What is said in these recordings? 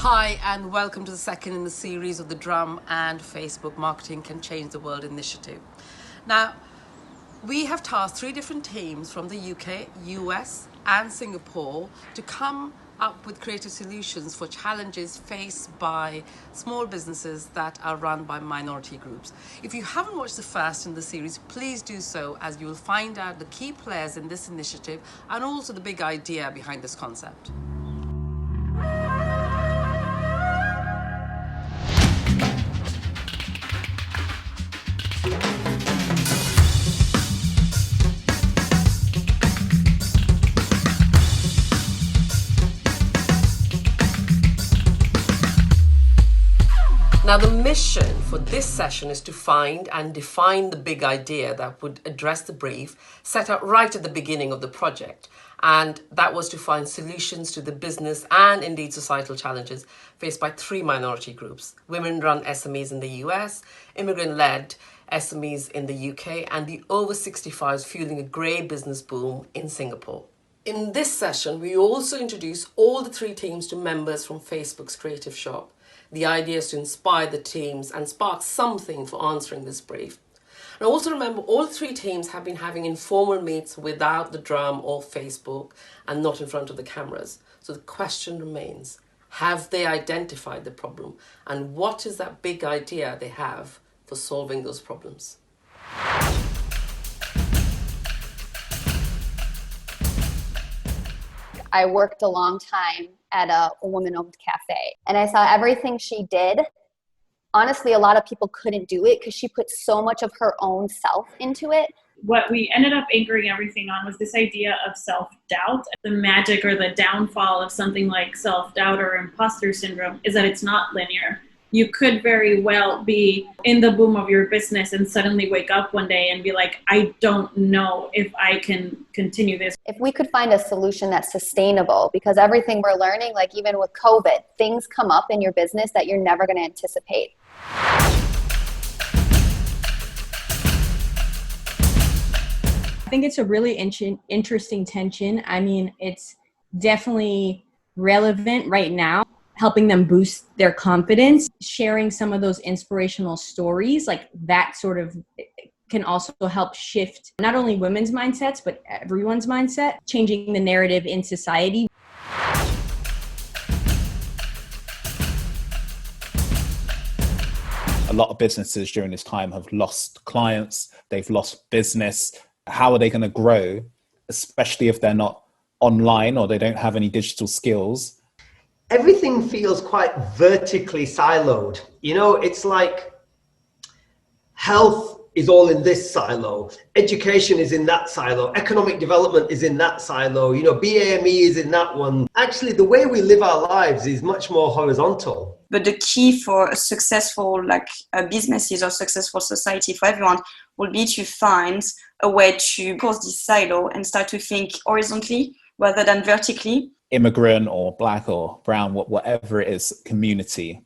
Hi, and welcome to the second in the series of the Drum and Facebook Marketing Can Change the World initiative. Now, we have tasked 3 different teams from the UK, US, and Singapore to come up with creative solutions for challenges faced by small businesses that are run by minority groups. If you haven't watched the first in the series, please do so, as you will find out the key players in this initiative and also the big idea behind this concept. Now, the mission for this session is to find and define the big idea that would address the brief set out right at the beginning of the project. And that was to find solutions to the business and indeed societal challenges faced by 3 minority groups: women-run SMEs in the US, immigrant-led SMEs in the UK, and the over 65s fueling a grey business boom in Singapore. In this session, we also introduce all the 3 teams to members from Facebook's Creative Shop. The idea is to inspire the teams and spark something for answering this brief. And also remember, all 3 teams have been having informal meets without the drum or Facebook and not in front of the cameras. So the question remains, have they identified the problem? And what is that big idea they have for solving those problems? I worked a long time at a woman-owned cafe, and I saw everything she did. Honestly, a lot of people couldn't do it because she put so much of her own self into it. What we ended up anchoring everything on was this idea of self-doubt. The magic or the downfall of something like self-doubt or imposter syndrome is that it's not linear. You could very well be in the boom of your business and suddenly wake up one day and be like, I don't know if I can continue this. If we could find a solution that's sustainable, because everything we're learning, like even with COVID, things come up in your business that you're never going to anticipate. I think it's a really interesting tension. I mean, it's definitely relevant right now, helping them boost their confidence, sharing some of those inspirational stories, like that sort of can also help shift not only women's mindsets, but everyone's mindset, changing the narrative in society. A lot of businesses during this time have lost clients, they've lost business. How are they going to grow, especially if they're not online or they don't have any digital skills? Everything feels quite vertically siloed. You know, it's like health is all in this silo, education is in that silo, economic development is in that silo, you know, BAME is in that one. Actually, the way we live our lives is much more horizontal. But the key for a successful businesses or successful society for everyone will be to find a way to close this silo and start to think horizontally rather than vertically. Immigrant or black or brown, whatever it is, community.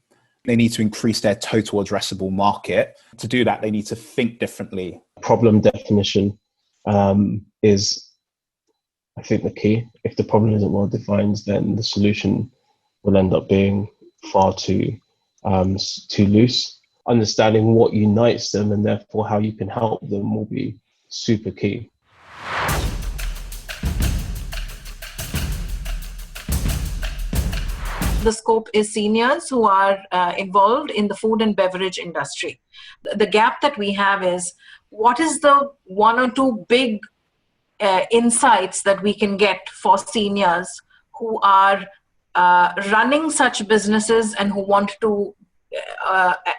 They need to increase their total addressable market. To do that, they need to think differently. Problem definition is, I think, the key. If the problem isn't well defined, then the solution will end up being far too loose. Understanding what unites them and therefore how you can help them will be super key. The scope is seniors who are involved in the food and beverage industry. The gap that we have is, what is the 1 or 2 big insights that we can get for seniors who are running such businesses and who want to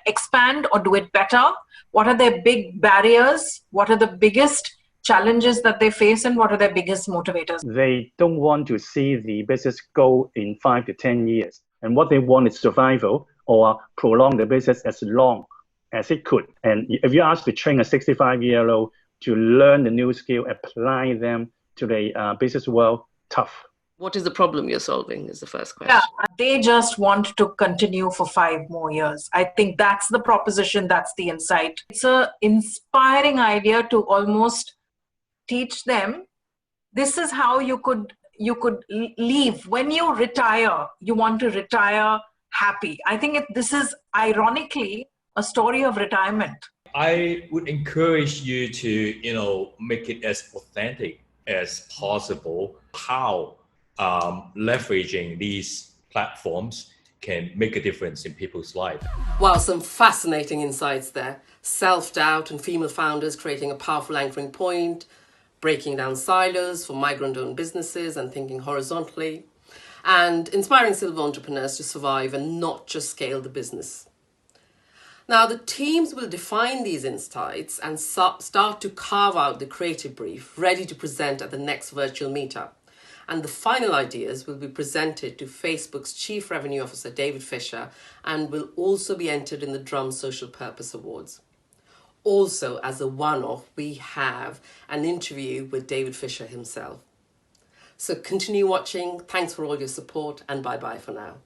expand or do it better? What are their big barriers? What are the biggest challenges that they face, and what are their biggest motivators? They don't want to see the business go in 5 to 10 years. And what they want is survival or prolong the business as long as it could. And if you ask to train a 65-year-old to learn the new skill, apply them to the business world, tough. What is the problem you're solving is the first question. Yeah, they just want to continue for 5 more years. I think that's the proposition, that's the insight. It's an inspiring idea to almost teach them, this is how you could leave. When you retire, you want to retire happy. I think this is ironically a story of retirement. I would encourage you to, make it as authentic as possible. How leveraging these platforms can make a difference in people's lives. Wow, some fascinating insights there. Self-doubt and female founders creating a powerful anchoring point, breaking down silos for migrant-owned businesses and thinking horizontally, and inspiring silver entrepreneurs to survive and not just scale the business. Now, the teams will define these insights and start to carve out the creative brief ready to present at the next virtual meetup. And the final ideas will be presented to Facebook's Chief Revenue Officer, David Fisher, and will also be entered in the Drum Social Purpose Awards. Also, as a one-off, we have an interview with David Fisher himself. So continue watching. Thanks for all your support, and bye-bye for now.